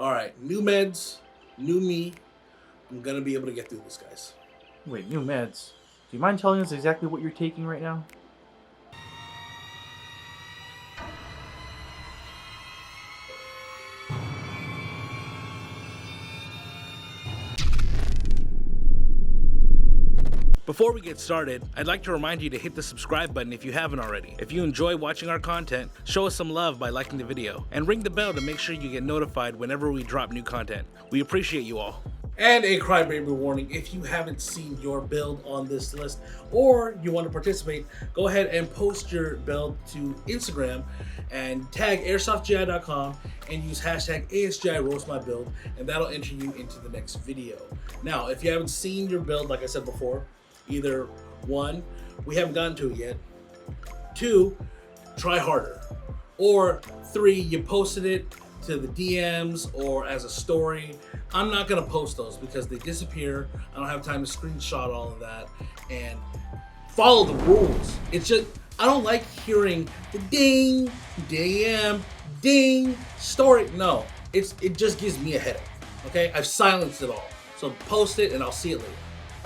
All right, new meds, new me. I'm gonna be able to get through this, guys. Wait, new meds. Do you mind telling us exactly what you're taking right now? Before we get started, I'd like to remind you to hit the subscribe button if you haven't already. If you enjoy watching our content, show us some love by liking the video, and ring the bell to make sure you get notified whenever we drop new content. We appreciate you all. And a crybaby warning, if you haven't seen your build on this list, or you want to participate, go ahead and post your build to Instagram and tag airsoftgi.com and use hashtag asgiroastmybuild, and that'll enter you into the next video. Now, if you haven't seen your build, like I said before, either one, we haven't gotten to it yet, two, try harder, or three, you posted it to the DMs or as a story. I'm not gonna post those because they disappear. I don't have time to screenshot all of that and follow the rules. It's just, I don't like hearing the ding, DM, ding, story. No, it just gives me a headache, okay? I've silenced it all. So post it and I'll see it later.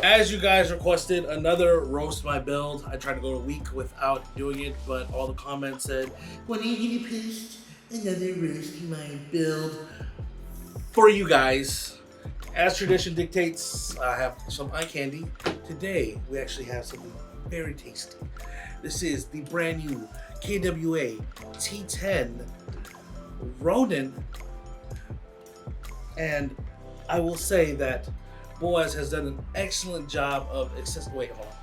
As you guys requested, another roast my build. I tried to go a week without doing it, but all the comments said, when are you gonna post another roast my build? For you guys, as tradition dictates, I have some eye candy. Today, we actually have something very tasty. This is the brand new WAT10 Rodan. And I will say that Boaz has done an excellent job of wait, hold on.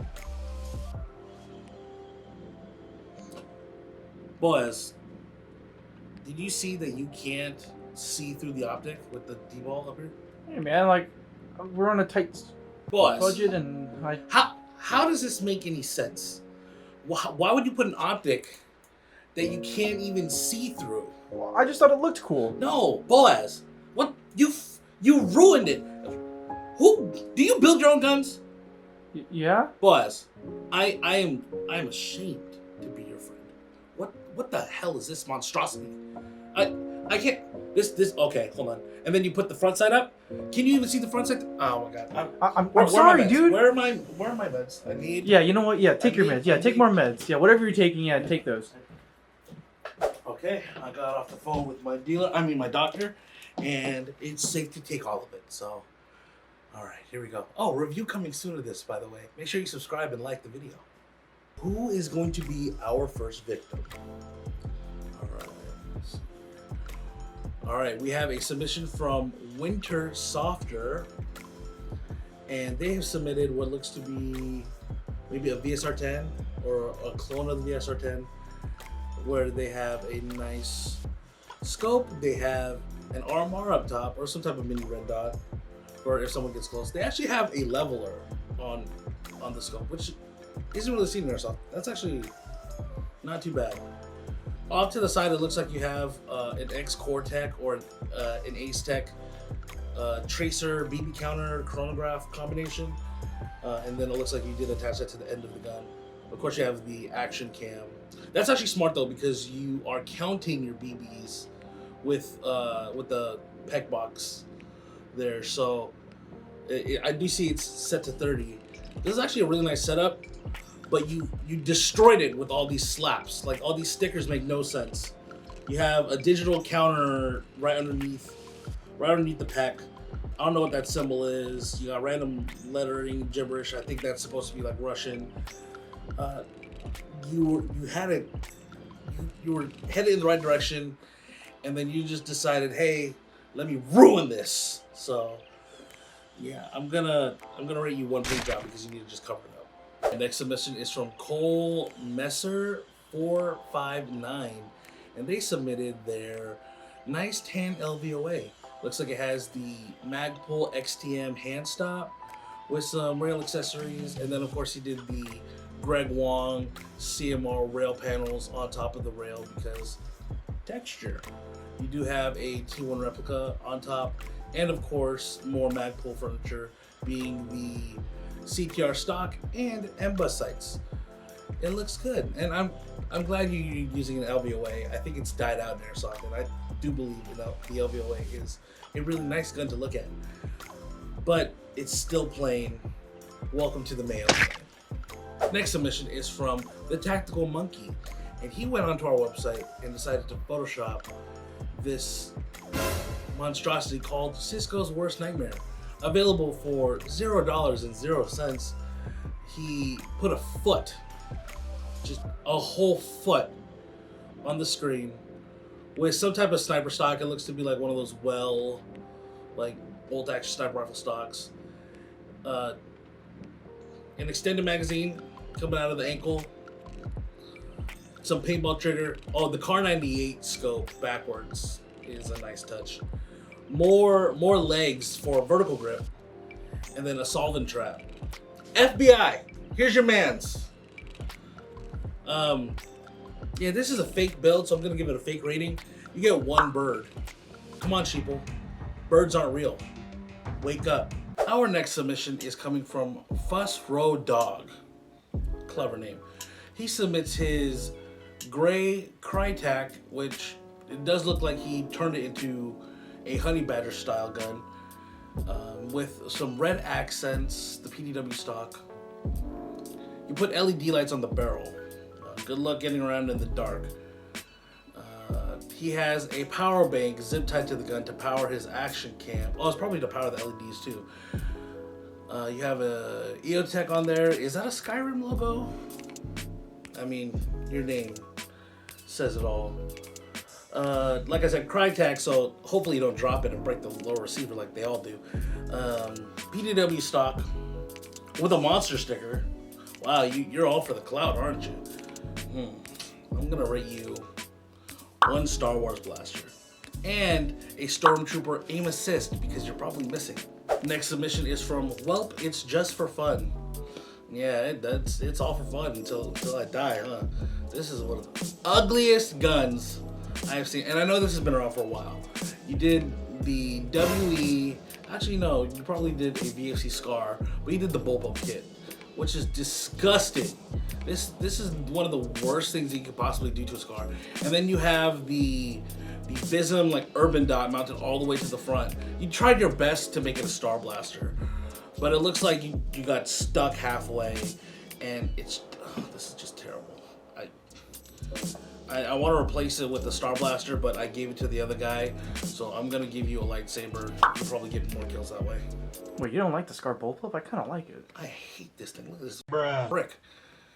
Boaz, did you see that you can't see through the optic with the D-ball up here? Hey man, like, we're on a tight budget and How does this make any sense? Why would you put an optic that you can't even see through? Well, I just thought it looked cool. No, Boaz, what you ruined it. Who do you build your own guns? Yeah? Boaz, I am ashamed to be your friend. What the hell is this monstrosity? I can't. This. Okay, hold on. And then you put the front side up. Can you even see the front side? Oh my god. I'm sorry, dude. Where are my meds? I need. Yeah, you know what? Yeah, take your meds. Yeah, take more meds. Yeah, whatever you're taking. Yeah, take those. Okay, I got off the phone with my my doctor, and it's safe to take all of it. So. All right, here we go. Oh, review coming soon to this, by the way. Make sure you subscribe and like the video. Who is going to be our first victim? All right, we have a submission from WinterSoft, and they have submitted what looks to be maybe a VSR10 or a clone of the VSR10, where they have a nice scope. They have an RMR up top or some type of mini red dot. Or if someone gets close, they actually have a leveler on the scope, which isn't really seen in Airsoft. That's actually not too bad. Off to the side, it looks like you have an X-Core Tech or an Ace Tech tracer BB counter chronograph combination, and then it looks like you did attach that to the end of the gun. Of course, you have the action cam. That's actually smart though, because you are counting your BBs with the PEC box there. So I do see it's set to 30. This is actually a really nice setup, but you destroyed it with all these slaps. Like, all these stickers make no sense. You have a digital counter right underneath the pack. I don't know what that symbol is. You got random lettering gibberish. I think that's supposed to be like Russian. You were headed in the right direction, and then you just decided, hey, let me ruin this. So yeah, I'm gonna rate you 1 paint job because you need to just cover it up. The next submission is from Cole Messer 459, and they submitted their nice tan LVOA. Looks like it has the Magpul XTM hand stop with some rail accessories, and then of course he did the Greg Wong CMR rail panels on top of the rail because texture. You do have a T1 replica on top, and of course more Magpul furniture, being the CTR stock and M-Bus sights. It looks good, and I'm glad you're using an LVOA. I think it's died out in Airsoft, and do believe that the LVOA is a really nice gun to look at. But it's still plain. Welcome to the mail. Next submission is from the Tactical Monkey, and he went onto our website and decided to Photoshop this monstrosity called Cisco's Worst Nightmare, available for $0.00. He put a foot, just a whole foot, on the screen with some type of sniper stock. It looks to be like one of those like bolt action sniper rifle stocks. An extended magazine coming out of the ankle. Some paintball trigger. Oh, the Car 98 scope backwards is a nice touch. More legs for a vertical grip, and then a solvent trap. FBI, here's your man's. Yeah, this is a fake build, so I'm gonna give it a fake rating. You get 1 bird. Come on, sheeple. Birds aren't real. Wake up. Our next submission is coming from Fuss Row Dog. Clever name. He submits his gray Crytac, which it does look like he turned it into a honey badger style gun, with some red accents, the PDW stock. You put LED lights on the barrel. Good luck getting around in the dark. He has a power bank zip tied to the gun to power his action cam. Oh, it's probably to power the LEDs too. You have a EOTech on there. Is that a Skyrim logo? I mean, your name says it all. Like I said, Crytac, so hopefully you don't drop it and break the lower receiver like they all do. PDW stock with a monster sticker. Wow, you're all for the clout, aren't you? I'm gonna rate you 1 Star Wars blaster and a Stormtrooper aim assist because you're probably missing. Next submission is from Welp. It's just for fun. Yeah, it's all for fun until I die, huh? This is one of the ugliest guns I've seen, and I know this has been around for a while. You did the WE. Actually, no, you probably did a VFC Scar, but you did the bullpup kit, which is disgusting. This is one of the worst things you could possibly do to a Scar. And then you have the Vism like urban dot mounted all the way to the front. You tried your best to make it a Star Blaster, but it looks like you got stuck halfway, and this is just terrible. I want to replace it with the Star Blaster, but I gave it to the other guy, so I'm gonna give you a lightsaber. You'll probably get more kills that way. Wait, you don't like the Scar bullpup? I kind of like it. I hate this thing. Look at this brick.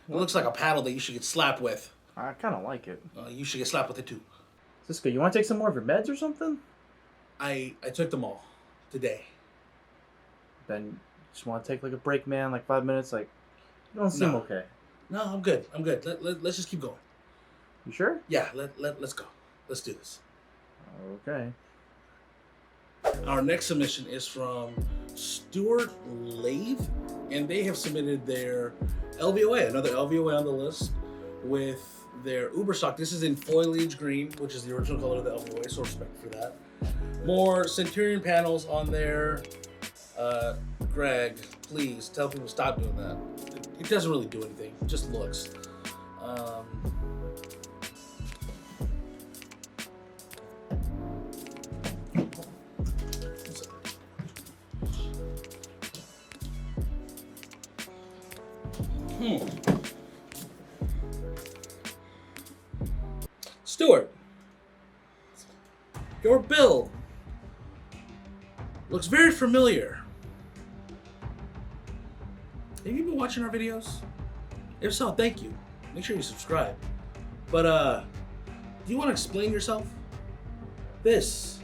It looks like a paddle that you should get slapped with. I kind of like it. You should get slapped with it too. Cisco, you want to take some more of your meds or something? I took them all today. Then you just want to take like a break, man, like 5 minutes. Like, you don't seem okay. No, I'm good. I'm good. Let's just keep going. You sure? Yeah. Let's go. Let's do this. Okay. Our next submission is from Stewartleaf, and they have submitted their LVOA, another LVOA on the list, with their Uber stock. This is in foliage green, which is the original color of the LVOA, so respect for that. More Centurion panels on there. Greg, please tell people to stop doing that. It doesn't really do anything, it just looks. Stuart, your build looks very familiar. Have you been watching our videos? If so, thank you. Make sure you subscribe. But do you want to explain yourself? This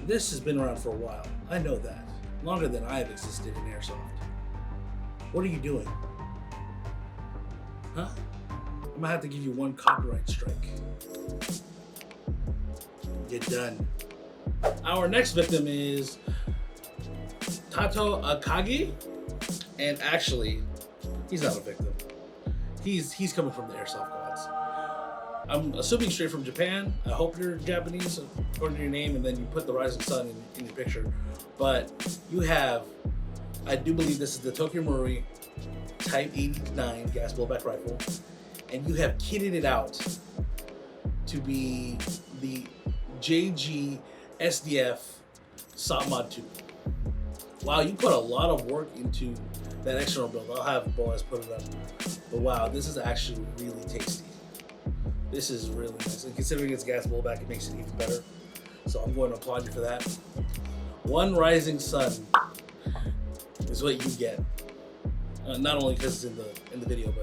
has been around for a while. I know that. Longer than I have existed in Airsoft. What are you doing? Huh? I'm gonna have to give you 1 copyright strike. You're done. Our next victim is Tato Akagi, and actually, he's not a victim. He's coming from the Airsoft gods. I'm assuming straight from Japan. I hope you're Japanese according to your name, and then you put the rising sun in your picture. But you have, I do believe this is the Tokyo Marui Type 89 gas blowback rifle, and you have kitted it out to be the JG SDF SOT Mod 2. Wow, you put a lot of work into that external build. I'll have Boaz put it up. But wow, this is actually really tasty. This is really nice. And considering it's gas blowback, it makes it even better. So I'm going to applaud you for that. One rising sun is what you get. Not only because it's in the video,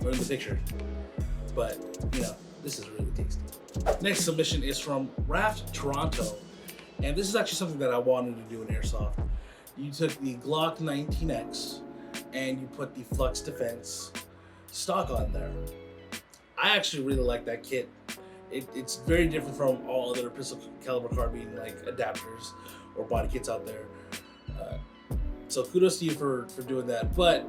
or in the picture, but you know, this is really tasty. Next submission is from Raft Toronto, and this is actually something that I wanted to do in Airsoft. You took the Glock 19X and you put the Flux Defense stock on there. I actually really like that kit. It's very different from all other pistol caliber carbine like adapters or body kits out there. So kudos to you for doing that. But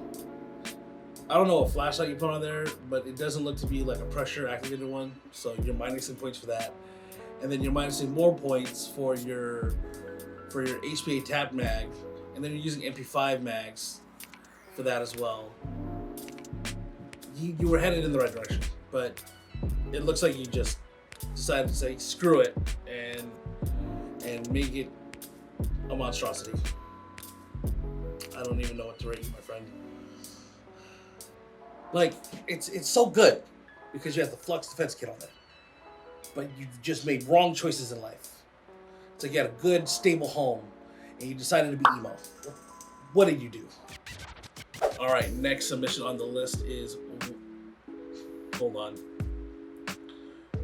I don't know what flashlight you put on there, but it doesn't look to be like a pressure activated one. So you're minusing points for that, and then you're minusing more points for your HPA tap mag, and then you're using MP5 mags for that as well. You were headed in the right direction, but it looks like you just decided to say screw it and make it a monstrosity. I don't even know what to rate you, my friend. Like, it's so good because you have the Flux Defense kit on there, but you've just made wrong choices in life. So you had a good, stable home, and you decided to be emo. What did you do? All right, next submission on the list is, hold on.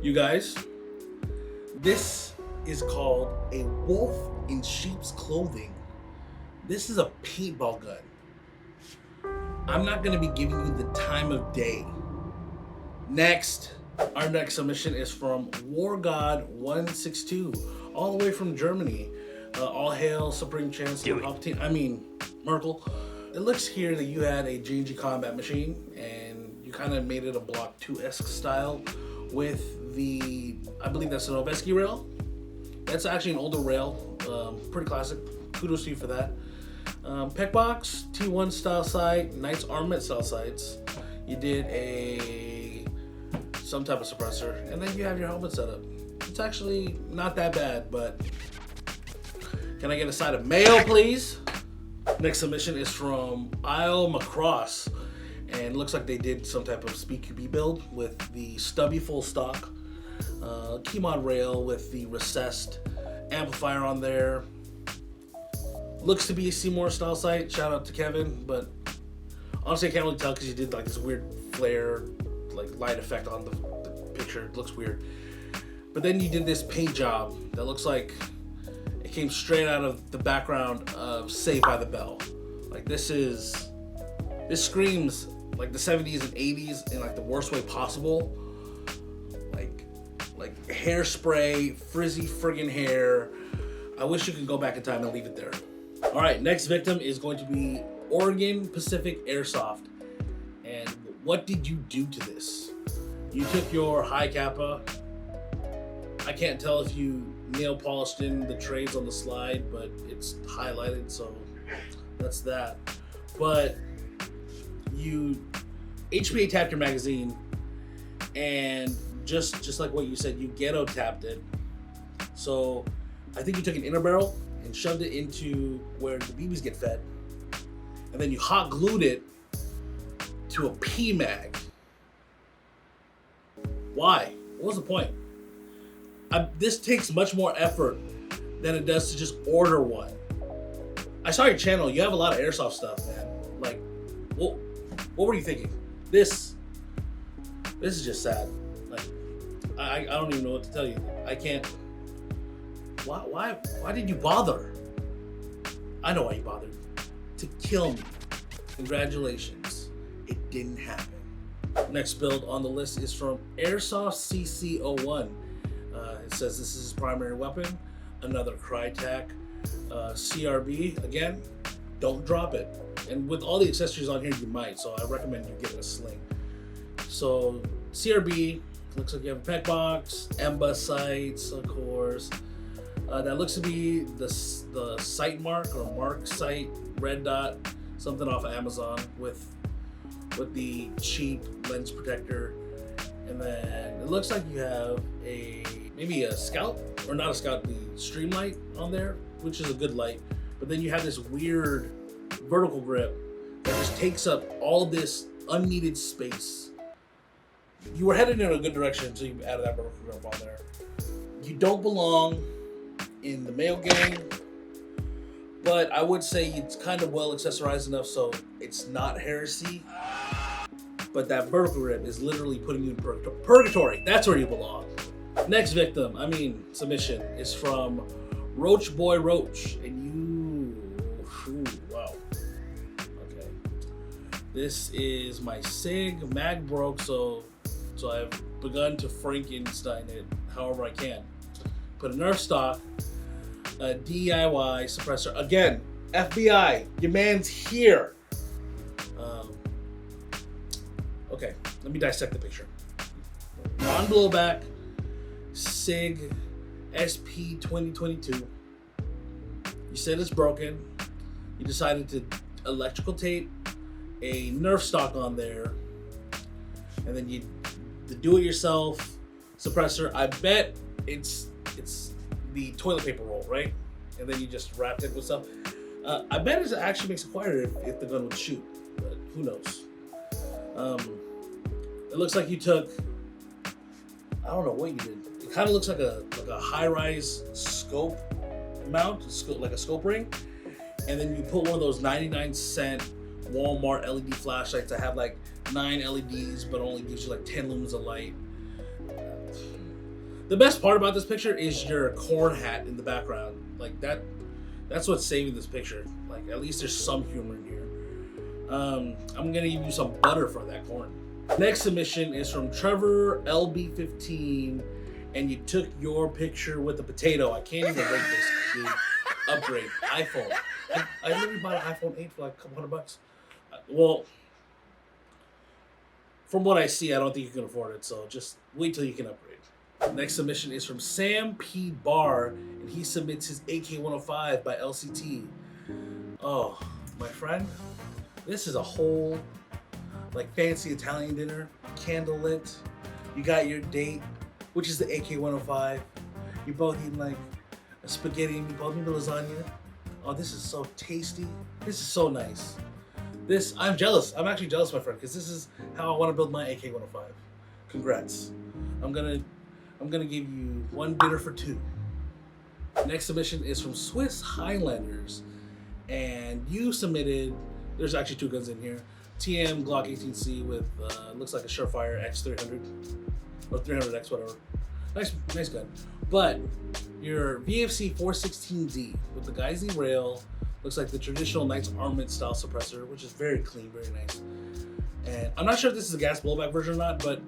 You guys, this is called a wolf in sheep's clothing. This is a paintball gun. I'm not gonna be giving you the time of day. Next, our next submission is from WarGod162, all the way from Germany. All hail Supreme Chancellor Palpatine. I mean, Merkel. It looks here that you had a J&G combat machine and you kind of made it a Block 2-esque style with the, I believe that's an Oveski rail. That's actually an older rail, pretty classic. Kudos to you for that. Pec box, T1 style sight, Knights Armament style sights. You did some type of suppressor, and then you have your helmet set up. It's actually not that bad, but can I get a side of mayo, please? Next submission is from Isle Macross, and it looks like they did some type of Speed QB build with the stubby full stock, Keymod rail with the recessed amplifier on there. Looks to be a Seymour style sight. Shout out to Kevin, but honestly I can't really tell because you did like this weird flare, like light effect on the picture. It looks weird. But then you did this paint job that looks like it came straight out of the background of Saved by the Bell. Like this screams like the 70s and 80s in like the worst way possible. Like hairspray, frizzy friggin' hair. I wish you could go back in time and leave it there. All right, next victim is going to be Oregon Pacific Airsoft. And what did you do to this? You took your high kappa. I can't tell if you nail polished in the trades on the slide, but it's highlighted, so that's that. But you HPA tapped your magazine, and just like what you said, you ghetto tapped it. So I think you took an inner barrel and shoved it into where the BBs get fed, and then you hot glued it to a P mag. Why? What was the point? This takes much more effort than it does to just order one. I saw your channel. You have a lot of airsoft stuff, man. Like, what were you thinking? This is just sad. Like, I don't even know what to tell you. I can't. Why did you bother? I know why you bothered. To kill me. Congratulations. It didn't happen. Next build on the list is from Airsoft CC01. It says this is his primary weapon. Another Crytac CRB. Again, don't drop it. And with all the accessories on here, you might. So I recommend you give it a sling. So CRB, looks like you have a pec box, EMBA sights, of course. That looks to be the sight mark or mark sight red dot, something off of Amazon with the cheap lens protector And then it looks like you have maybe a scout, or not a scout, the stream light on there, which is a good light. But then you have this weird vertical grip that just takes up all this unneeded space. You were headed in a good direction until you added that vertical grip on there. You don't belong in the male gang, but I would say it's kind of well accessorized enough so it's not heresy. But that vertical grip is literally putting you in purgatory. That's where you belong. Next victim, submission, is from Rocheboy Roach, and wow. Okay. This is my SIG. Mag broke, so I've begun to Frankenstein it however I can. Put a Nerf stock, a DIY suppressor. Again, FBI, your man's here. Okay, let me dissect the picture. Non-blowback, SIG SP 2022. You said it's broken. You decided to electrical tape a Nerf stock on there, and then the do-it-yourself suppressor. I bet it's the toilet paper roll, right? And then you just wrapped it with stuff. I bet it actually makes it quieter if the gun would shoot, but who knows? It looks like you took, I don't know what you did. It kind of looks like a high-rise scope mount, like a scope ring, and then you put one of those 99-cent Walmart LED flashlights that have like 9 LEDs but only gives you like 10 lumens of light. The best part about this picture is your corn hat in the background. Like that's what's saving this picture. Like at least there's some humor in here. I'm gonna give you some butter for that corn. Next submission is from Trevor LB15, and you took your picture with a potato. I can't even rate this, dude. Upgrade, iPhone. I literally bought an iPhone 8 for like a couple $100. Well, from what I see, I don't think you can afford it, so just wait till you can upgrade. Next submission is from Sam P. Barr, and he submits his AK-105 by LCT. Oh, my friend, this is a whole like fancy Italian dinner, candlelit. You got your date, which is the AK-105. You both eating like a spaghetti, and you both eating lasagna. Oh, this is so tasty. This is so nice. I'm jealous. I'm actually jealous, my friend, because this is how I want to build my AK-105. Congrats. I'm gonna give you one bidder for 2. Next submission is from Swiss Highlanders, and you submitted. There's actually 2 guns in here. TM Glock 18C with looks like a Surefire X300 or 300X, whatever. Nice gun. But your VFC 416D with the Geisy rail looks like the traditional Knight's Armament style suppressor, which is very clean, very nice. And I'm not sure if this is a gas blowback version or not, but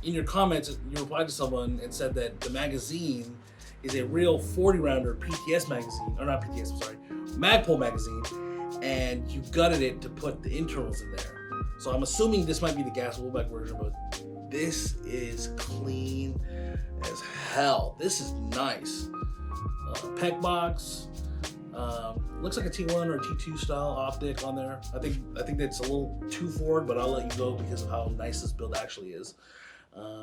in your comments, you replied to someone and said that the magazine is a real 40-rounder PTS magazine, or not PTS, I'm sorry, Magpul magazine, and you gutted it to put the internals in there. So I'm assuming this might be the gas blowback version, but this is clean as hell. This is nice. Pec box. Looks like a T1 or T2 style optic on there. I think that's a little too forward, but I'll let you go because of how nice this build actually is. I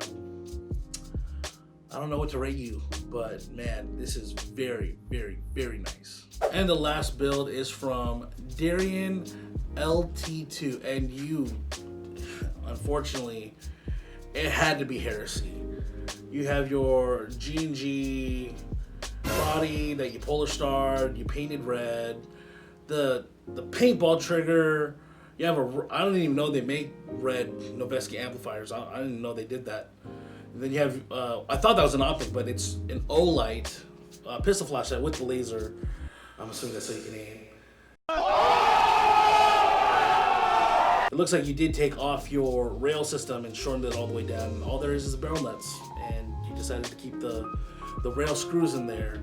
don't know what to rate you, but man, this is very, very, very nice. And the last build is from Darian LT2, and you, unfortunately, it had to be heresy. You have your G&G body that you polar starred, you painted red, the paintball trigger. You have I don't even know they make red Noveski amplifiers. I didn't even know they did that. And then you have, I thought that was an optic, but it's an O-light pistol flashlight with the laser. I'm assuming that's so you can aim. It looks like you did take off your rail system and shortened it all the way down. And all there is the barrel nuts, and you decided to keep the rail screws in there.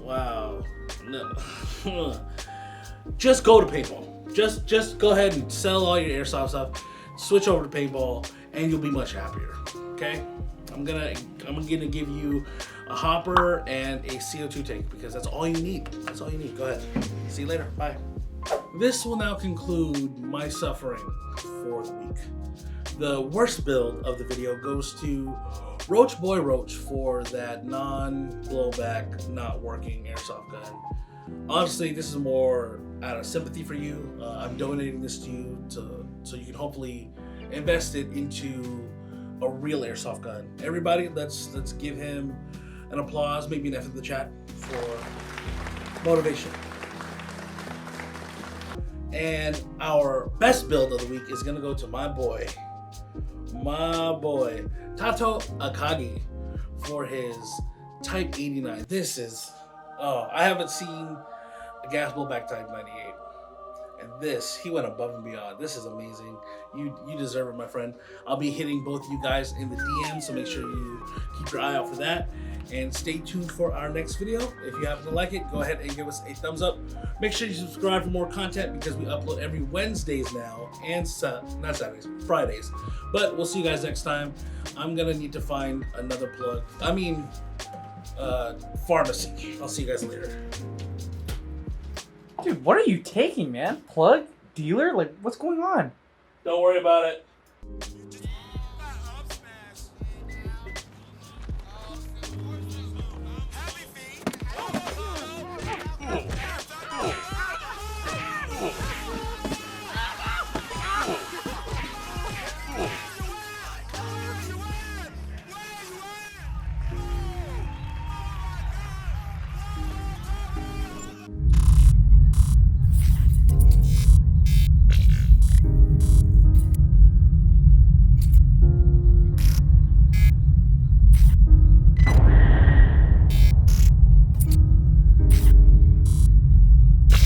Wow. No. Just go to paintball. Just go ahead and sell all your airsoft stuff, switch over to paintball, and you'll be much happier. Okay? I'm gonna give you a hopper and a CO2 tank because that's all you need. That's all you need. Go ahead. See you later. Bye. This will now conclude my suffering for the week. The worst build of the video goes to Rocheboy Roach for that non-blowback, not working airsoft gun. Honestly, this is more out of sympathy for you. I'm donating this to you so you can hopefully invest it into a real airsoft gun. Everybody, let's give him an applause, maybe an F in the chat for motivation. And our best build of the week is gonna go to my boy Tato Akagi for his Type 89. This is, I haven't seen a gas blowback Type 98. And this, he went above and beyond. This is amazing. You deserve it, my friend. I'll be hitting both of you guys in the DM, so make sure you keep your eye out for that. And stay tuned for our next video. If you happen to like it, go ahead and give us a thumbs up. Make sure you subscribe for more content because we upload every Wednesdays now and not Saturdays, Fridays. But we'll see you guys next time. I'm gonna need to find another plug. Pharmacy. I'll see you guys later. Dude, what are you taking, man? Plug? Dealer? Like, what's going on? Don't worry about it.